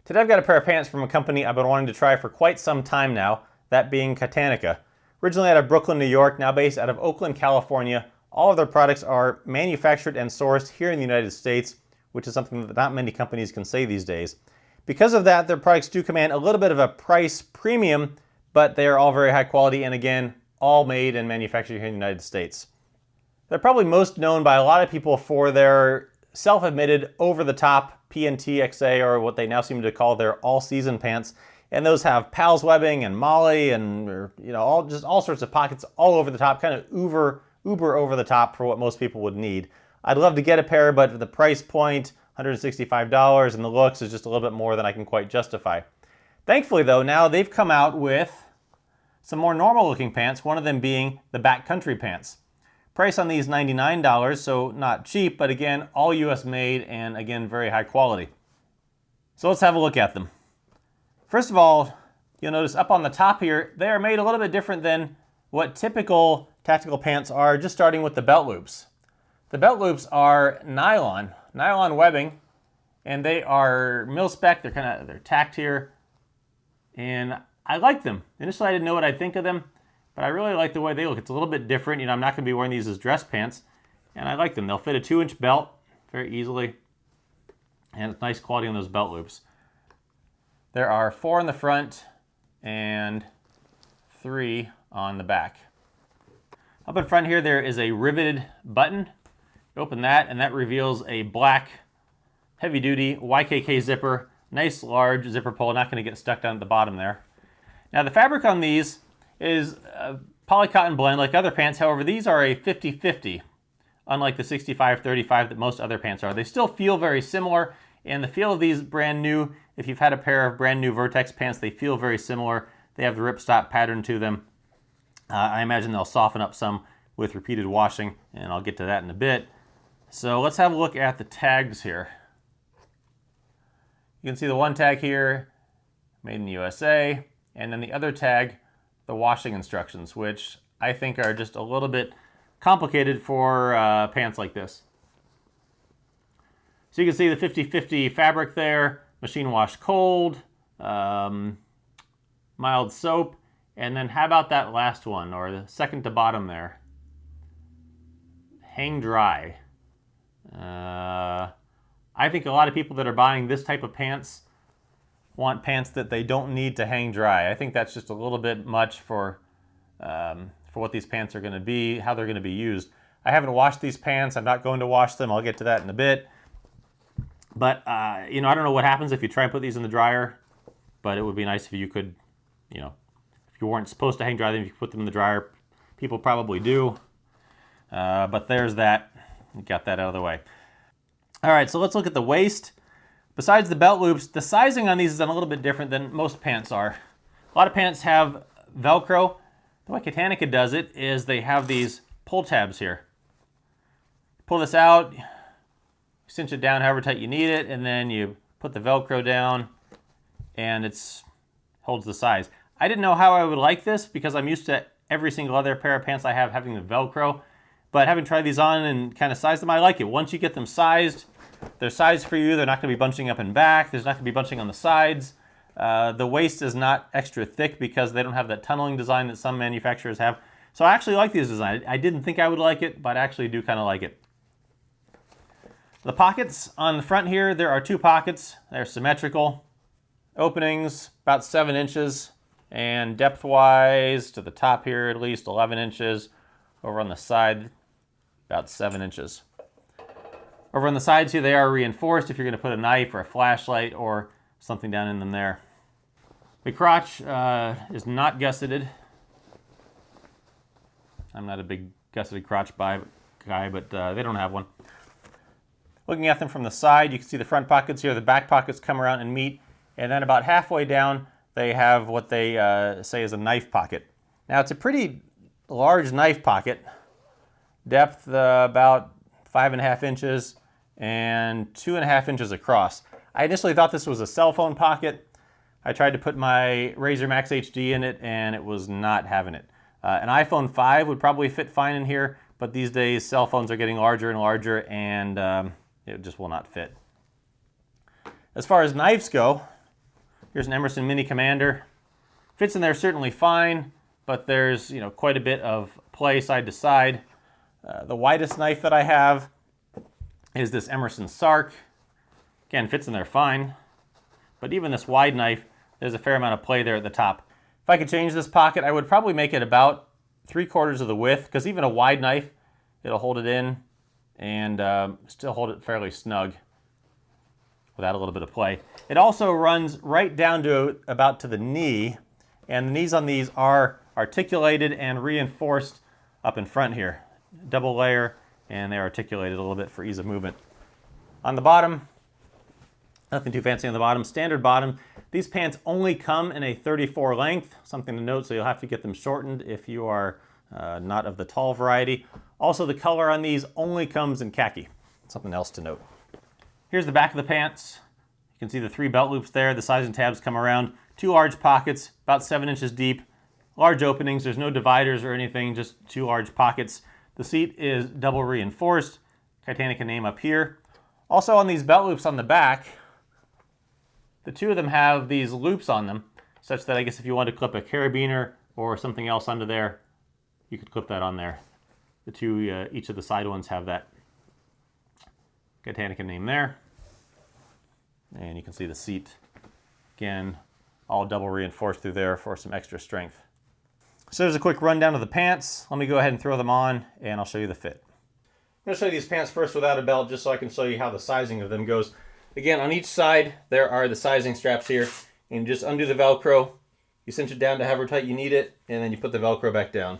Today I've got a pair of pants from a company I've been wanting to try for quite some time now, that being Kitanica. Originally out of Brooklyn, New York, now based out of Oakland, California, all of their products are manufactured and sourced here in the United States, which is something that not many companies can say these days. Because of that, their products do command a little bit of a price premium, but they are all very high quality and again, all made and manufactured here in the United States. They're probably most known by a lot of people for their self-admitted over-the-top PNT XA, or what they now seem to call their all-season pants. And those have PALS webbing and MOLLE and all sorts of pockets all over the top, kind of uber over the top for what most people would need. I'd love to get a pair, but the price point, $165, and the looks is just a little bit more than I can quite justify. Thankfully though, now they've come out with some more normal looking pants, one of them being the Backcountry Pants. Price on these $99, so not cheap, but again, all US made and again, very high quality. So let's have a look at them. First of all, you'll notice up on the top here, they are made a little bit different than what typical tactical pants are, just starting with the belt loops. The belt loops are nylon webbing, and they are mil-spec, they're tacked here, and I like them. Initially I didn't know what I'd think of them, but I really like the way they look. It's a little bit different. I'm not going to be wearing these as dress pants, and I like them. They'll fit a 2-inch belt very easily, and it's nice quality on those belt loops. There are 4 in the front and 3 on the back. Up in front here, there is a riveted button. You open that, and that reveals a black, heavy-duty YKK zipper. Nice, large zipper pull. Not going to get stuck down at the bottom there. Now, the fabric on these is a polycotton blend like other pants. However, these are a 50-50, unlike the 65-35 that most other pants are. They still feel very similar, and the feel of these brand new, if you've had a pair of brand new Vertex pants, they feel very similar. They have the ripstop pattern to them. I imagine they'll soften up some with repeated washing, and I'll get to that in a bit. So let's have a look at the tags here. You can see the one tag here, made in the USA, and then the other tag, the washing instructions, which I think are just a little bit complicated for pants like this. So you can see the 50-50 fabric there, machine wash cold, mild soap, and then how about that last one, or the second to bottom there? Hang dry. I think a lot of people that are buying this type of pants want pants that they don't need to hang dry. I think that's just a little bit much for what these pants are going to be, how they're going to be used. I haven't washed these pants. I'm not going to wash them. I'll get to that in a bit. But, I don't know what happens if you try and put these in the dryer, but it would be nice if you could, if you weren't supposed to hang dry them, if you put them in the dryer. People probably do. But there's that. Got that out of the way. All right, so let's look at the waist. Besides the belt loops, the sizing on these is a little bit different than most pants are. A lot of pants have Velcro. The way Kitanica does it is they have these pull tabs here. Pull this out, cinch it down however tight you need it, and then you put the Velcro down, and it holds the size. I didn't know how I would like this because I'm used to every single other pair of pants I have having the Velcro, but having tried these on and kind of sized them, I like it. Once you get them sized, they're sized for you. They're not going to be bunching up and back. There's not going to be bunching on the sides. The waist is not extra thick because they don't have that tunneling design that some manufacturers have. So I actually like these designs. I didn't think I would like it, but I actually do kind of like it. The pockets on the front here, there are 2 pockets. They're symmetrical. Openings about 7 inches, and depth-wise to the top here at least 11 inches. Over on the side, about 7 inches. Over on the sides here, they are reinforced if you're going to put a knife or a flashlight or something down in them there. The crotch is not gusseted. I'm not a big gusseted crotch guy, but they don't have one. Looking at them from the side, you can see the front pockets here. The back pockets come around and meet, and then about halfway down, they have what they say is a knife pocket. Now, it's a pretty large knife pocket. Depth about 5.5 inches and 2.5 inches across. I initially thought this was a cell phone pocket. I tried to put my Razr Max HD in it, and it was not having it. An iPhone 5 would probably fit fine in here, but these days cell phones are getting larger and larger, and it just will not fit. As far as knives go, Here's an Emerson Mini Commander. Fits in there certainly fine, but there's, you know, quite a bit of play side to side. The widest knife that I have is this Emerson Sark. Again, fits in there fine, but even this wide knife, there's a fair amount of play there at the top. If I could change this pocket, I would probably make it about 3/4 of the width, because even a wide knife, it'll hold it in and still hold it fairly snug without a little bit of play. It also runs right down to about to the knee, and the knees on these are articulated and reinforced up in front here. Double layer, and they're articulated a little bit for ease of movement. On the bottom, nothing too fancy on the bottom, standard bottom. These pants only come in a 34 length, something to note, so you'll have to get them shortened if you are not of the tall variety. Also, the color on these only comes in khaki, something else to note. Here's the back of the pants. You can see the 3 belt loops there. The sizing tabs come around. 2 large pockets, about 7 inches deep. Large openings. There's no dividers or anything, just 2 large pockets. The seat is double reinforced. Kitanica name up here. Also on these belt loops on the back, the 2 of them have these loops on them, such that I guess if you want to clip a carabiner or something else onto there, you could clip that on there. The 2, each of the side ones have that Kitanica name there. And you can see the seat, again, all double reinforced through there for some extra strength. So there's a quick rundown of the pants. Let me go ahead and throw them on, and I'll show you the fit. I'm going to show you these pants first without a belt, just so I can show you how the sizing of them goes. Again, on each side, there are the sizing straps here. And just undo the Velcro. You cinch it down to however tight you need it, and then you put the Velcro back down.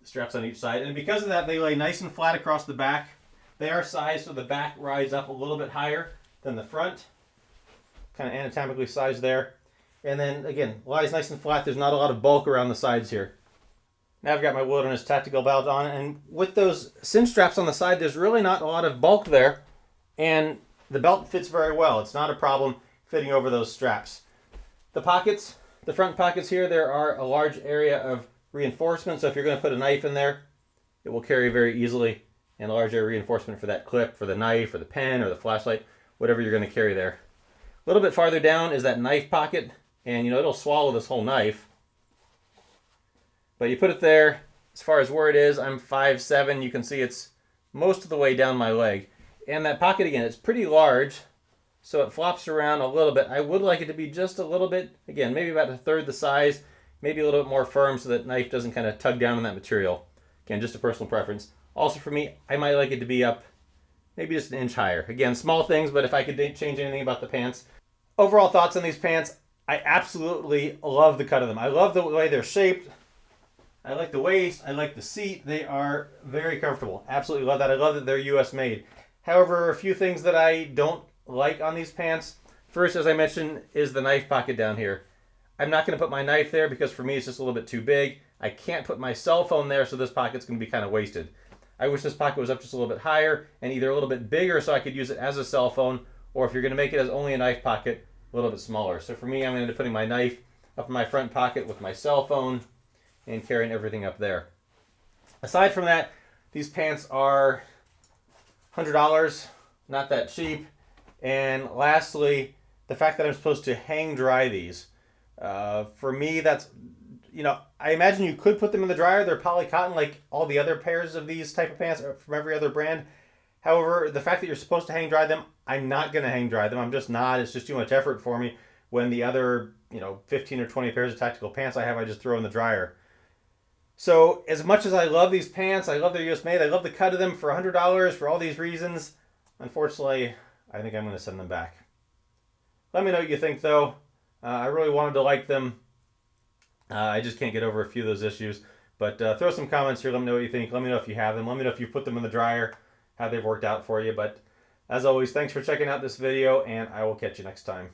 The straps on each side. And because of that, they lay nice and flat across the back. They are sized so the back rides up a little bit higher than the front. Kind of anatomically sized there. And then, again, lies nice and flat. There's not a lot of bulk around the sides here. Now I've got my Wilderness Tactical belt on, and with those cinch straps on the side, there's really not a lot of bulk there, and the belt fits very well. It's not a problem fitting over those straps. The pockets, the front pockets here, there are a large area of reinforcement, so if you're going to put a knife in there, it will carry very easily, and a large area of reinforcement for that clip, for the knife, or the pen, or the flashlight, whatever you're going to carry there. A little bit farther down is that knife pocket, and you know it'll swallow this whole knife. But you put it there, as far as where it is, I'm 5'7". You can see it's most of the way down my leg. And that pocket, again, it's pretty large, so it flops around a little bit. I would like it to be just a little bit, again, maybe about 1/3 the size, maybe a little bit more firm so that knife doesn't kind of tug down on that material. Again, just a personal preference. Also for me, I might like it to be up maybe just 1 inch higher. Again, small things, but if I could change anything about the pants. Overall thoughts on these pants, I absolutely love the cut of them. I love the way they're shaped. I like the waist. I like the seat. They are very comfortable. Absolutely love that. I love that they're US made. However, a few things that I don't like on these pants. First, as I mentioned, is the knife pocket down here. I'm not going to put my knife there because for me it's just a little bit too big. I can't put my cell phone there, so this pocket's going to be kind of wasted. I wish this pocket was up just a little bit higher and either a little bit bigger so I could use it as a cell phone, or if you're going to make it as only a knife pocket, a little bit smaller. So for me, I'm going to be putting my knife up in my front pocket with my cell phone and carrying everything up there. Aside from that, these pants are $100, not that cheap. And lastly, the fact that I'm supposed to hang dry these. For me, that's, you know, I imagine you could put them in the dryer. They're poly cotton like all the other pairs of these type of pants from every other brand. However, the fact that you're supposed to hang dry them, I'm not going to hang dry them. I'm just not. It's just too much effort for me when the other, 15 or 20 pairs of tactical pants I have, I just throw in the dryer. So as much as I love these pants, I love they're US made, I love the cut of them for $100 for all these reasons, unfortunately, I think I'm going to send them back. Let me know what you think, though. I really wanted to like them. I just can't get over a few of those issues. But throw some comments here. Let me know what you think. Let me know if you have them. Let me know if you put them in the dryer, how they've worked out for you. But as always, thanks for checking out this video, and I will catch you next time.